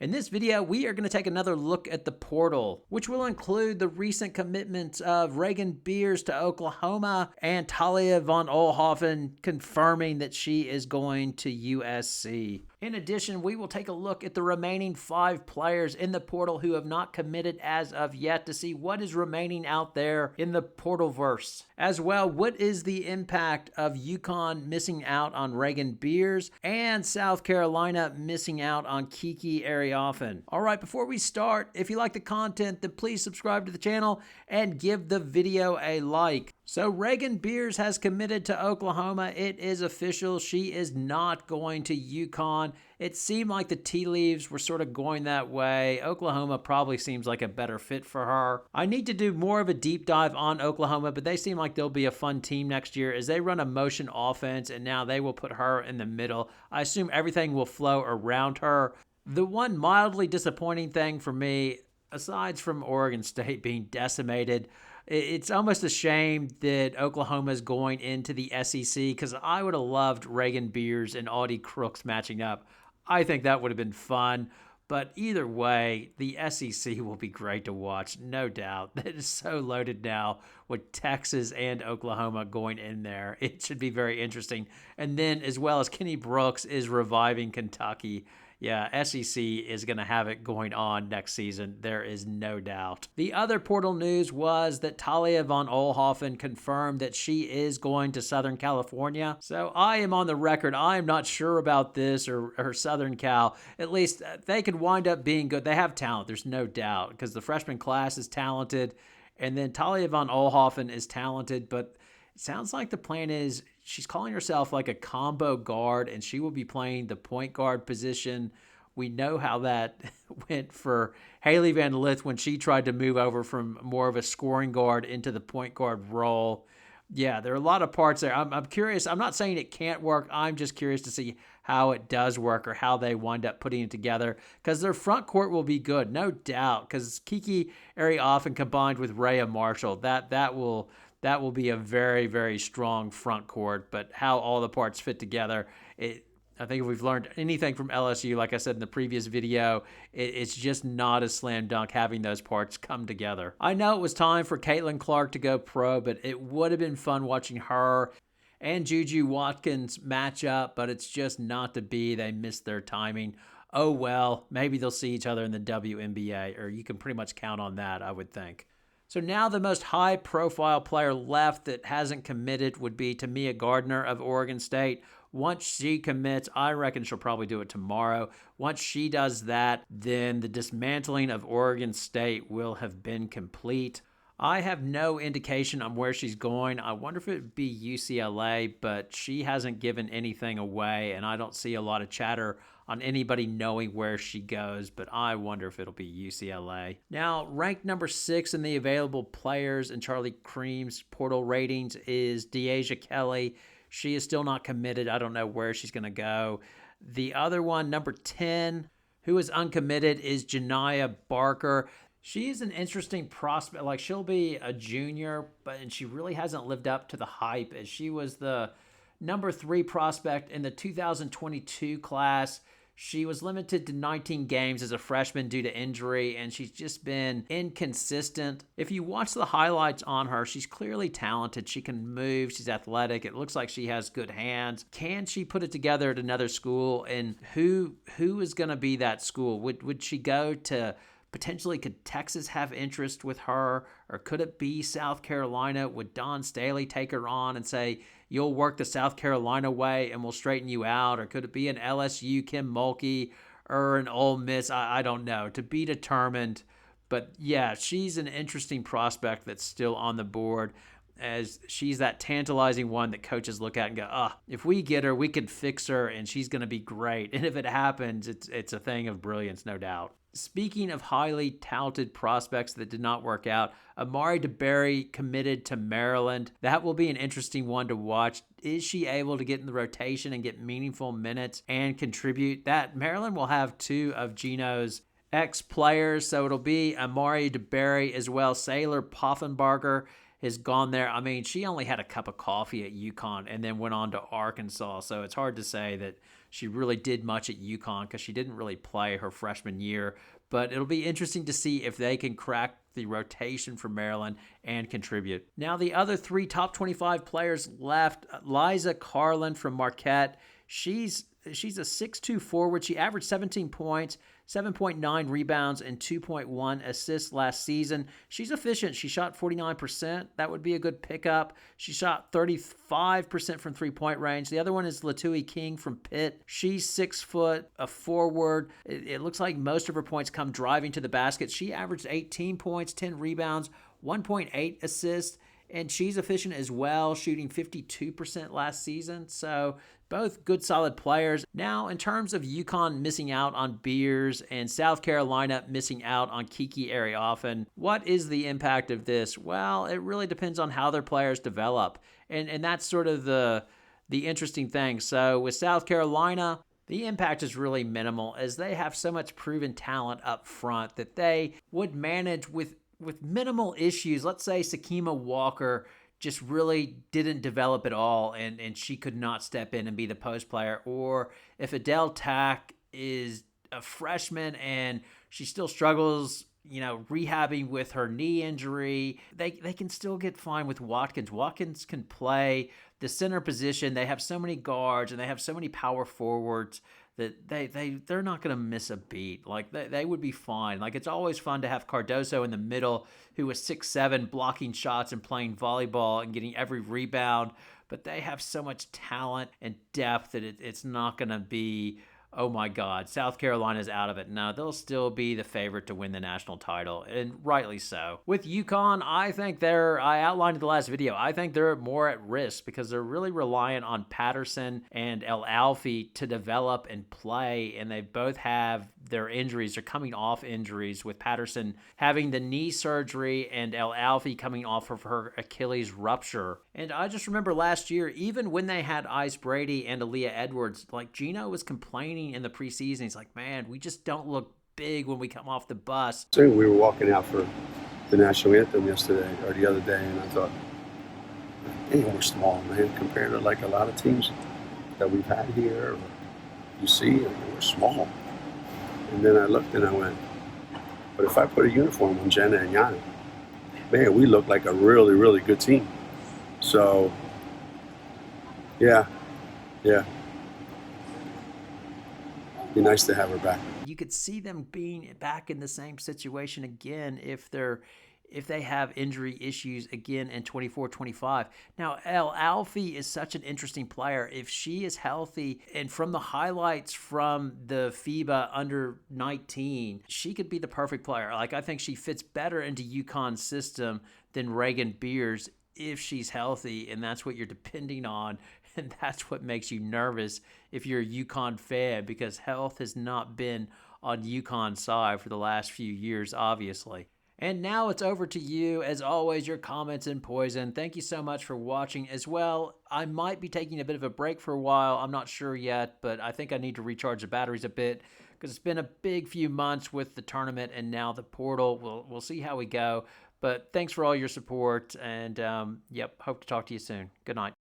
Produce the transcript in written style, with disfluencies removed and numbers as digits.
In this video, we are going to take another look at the portal, which will include the recent commitments of Raegan Beers to Oklahoma and Talia von Oelhoffen confirming that she is going to USC. In addition, we will take a look at the remaining 5 players in the portal who have not committed as of yet to see what is remaining out there in the portalverse. As well, what is the impact of UConn missing out on Raegan Beers and South Carolina missing out on Kiki Oelhoffen. All right, before we start, if you like the content, then please subscribe to the channel and give the video a like. So Raegan Beers has committed to Oklahoma. It is official. She is not going to UConn. It seemed like the tea leaves were sort of going that way. Oklahoma probably seems like a better fit for her. I need to do more of a deep dive on Oklahoma, but they seem like they'll be a fun team next year as they run a motion offense, and now they will put her in the middle. I assume everything will flow around her. The one mildly disappointing thing for me, aside from Oregon State being decimated, it's almost a shame that Oklahoma is going into the SEC because I would have loved Raegan Beers and Audie Crooks matching up. I think that would have been fun. But either way, the SEC will be great to watch, no doubt. It is so loaded now with Texas and Oklahoma going in there. It should be very interesting. And then as well as Kenny Brooks is reviving Kentucky. Yeah, SEC is going to have it going on next season. There is no doubt. The other portal news was that Talia von Oelhoffen confirmed that she is going to Southern California. So I am on the record. I am not sure about this or Southern Cal. At least they could wind up being good. They have talent. There's no doubt because the freshman class is talented. And then Talia von Oelhoffen is talented, but it sounds like the plan is she's calling herself like a combo guard, and she will be playing the point guard position. We know how that went for Haley Van Lith when she tried to move over from more of a scoring guard into the point guard role. Yeah, there are a lot of parts there. I'm curious. I'm not saying it can't work. I'm just curious to see how it does work or how they wind up putting it together because their front court will be good, no doubt, because Kiki Oelhoffen combined with Rhea Marshall, that will be a very, very strong front court, but how all the parts fit together, I think if we've learned anything from LSU, like I said in the previous video, it's just not a slam dunk having those parts come together. I know it was time for Caitlin Clark to go pro, but it would have been fun watching her and Juju Watkins match up, but it's just not to be. They missed their timing. Oh well, maybe they'll see each other in the WNBA, or you can pretty much count on that, I would think. So now the most high-profile player left that hasn't committed would be Tamia Gardner of Oregon State. Once she commits, I reckon she'll probably do it tomorrow. Once she does that, then the dismantling of Oregon State will have been complete. I have no indication on where she's going. I wonder if it would be UCLA, but she hasn't given anything away, and I don't see a lot of chatter on anybody knowing where she goes, but I wonder if it'll be UCLA. Now, ranked number 6 in the available players in Charlie Cream's portal ratings is Deasia Kelly. She is still not committed. I don't know where she's going to go. The other one, number 10, who is uncommitted, is Janiyah Barker. She's an interesting prospect. Like, she'll be a junior, and she really hasn't lived up to the hype as she was the number 3 prospect in the 2022 class. She was limited to 19 games as a freshman due to injury, and she's just been inconsistent. If you watch the highlights on her, she's clearly talented. She can move. She's athletic. It looks like she has good hands. Can she put it together at another school? And who is going to be that school? Would she go to potentially, could Texas have interest with her? Or could it be South Carolina? Would Don Staley take her on and say, you'll work the South Carolina way and we'll straighten you out? Or could it be an LSU, Kim Mulkey, or an Ole Miss? I don't know. To be determined. But yeah, she's an interesting prospect that's still on the board, as she's that tantalizing one that coaches look at and go, if we get her, we could fix her and she's going to be great. And if it happens, it's a thing of brilliance, no doubt. Speaking of highly talented prospects that did not work out, Amari DeBerry committed to Maryland. That will be an interesting one to watch. Is she able to get in the rotation and get meaningful minutes and contribute? That Maryland will have 2 of Gino's ex-players, so it'll be Amari DeBerry as well. Sailor Poffenbarger has gone there. I mean, she only had a cup of coffee at UConn and then went on to Arkansas, so it's hard to say that she really did much at UConn because she didn't really play her freshman year. But it'll be interesting to see if they can crack the rotation for Maryland and contribute. Now, the other 3 top 25 players left, Liza Carlin from Marquette. She's a 6'2" forward. She averaged 17 points, 7.9 rebounds, and 2.1 assists last season. She's efficient. She shot 49%. That would be a good pickup. She shot 35% from three-point range. The other one is Latui King from Pitt. She's 6 foot, a forward. It looks like most of her points come driving to the basket. She averaged 18 points, 10 rebounds, 1.8 assists, and she's efficient as well, shooting 52% last season. So both good, solid players. Now, in terms of UConn missing out on Beers and South Carolina missing out on Kiki Arioffen, what is the impact of this? Well, it really depends on how their players develop. And that's sort of the interesting thing. So with South Carolina, the impact is really minimal as they have so much proven talent up front that they would manage with minimal issues. Let's say Sakima Walker just really didn't develop at all and she could not step in and be the post player. Or if Adele Tack is a freshman and she still struggles, rehabbing with her knee injury, they can still get fine with Watkins. Watkins can play the center position. They have so many guards and they have so many power forwards that they're not going to miss a beat. Like they would be fine. Like it's always fun to have Cardoso in the middle, who was 6'7", blocking shots and playing volleyball and getting every rebound. But they have so much talent and depth that it's not going to be, oh my God, South Carolina's out of it. No, they'll still be the favorite to win the national title, and rightly so. With UConn, I outlined in the last video, I think they're more at risk because they're really reliant on Patterson and El Alfie to develop and play, and they both have their injuries. They're coming off injuries, with Patterson having the knee surgery and El Alfie coming off of her Achilles rupture. And I just remember last year, even when they had Ice Brady and Aaliyah Edwards, like Gino was complaining in the preseason. He's like, man, we just don't look big when we come off the bus. So we were walking out for the national anthem yesterday or the other day, and I thought, man, we're small, man, compared to like a lot of teams that we've had here. You see, we're small. And then I looked and I went, but if I put a uniform on Jenna and Yana, man, we look like a really, really good team. So, yeah. Be nice to have her back. You could see them being back in the same situation again if they have injury issues again in 24-25. Now, El Alfie is such an interesting player. If she is healthy, and from the highlights from the FIBA under 19, she could be the perfect player. Like, I think she fits better into UConn's system than Raegan Beers if she's healthy, and that's what you're depending on. And that's what makes you nervous if you're a UConn fan, because health has not been on UConn's side for the last few years, obviously. And now it's over to you. As always, your comments and poison. Thank you so much for watching as well. I might be taking a bit of a break for a while. I'm not sure yet, but I think I need to recharge the batteries a bit because it's been a big few months with the tournament and now the portal. We'll see how we go. But thanks for all your support, and hope to talk to you soon. Good night.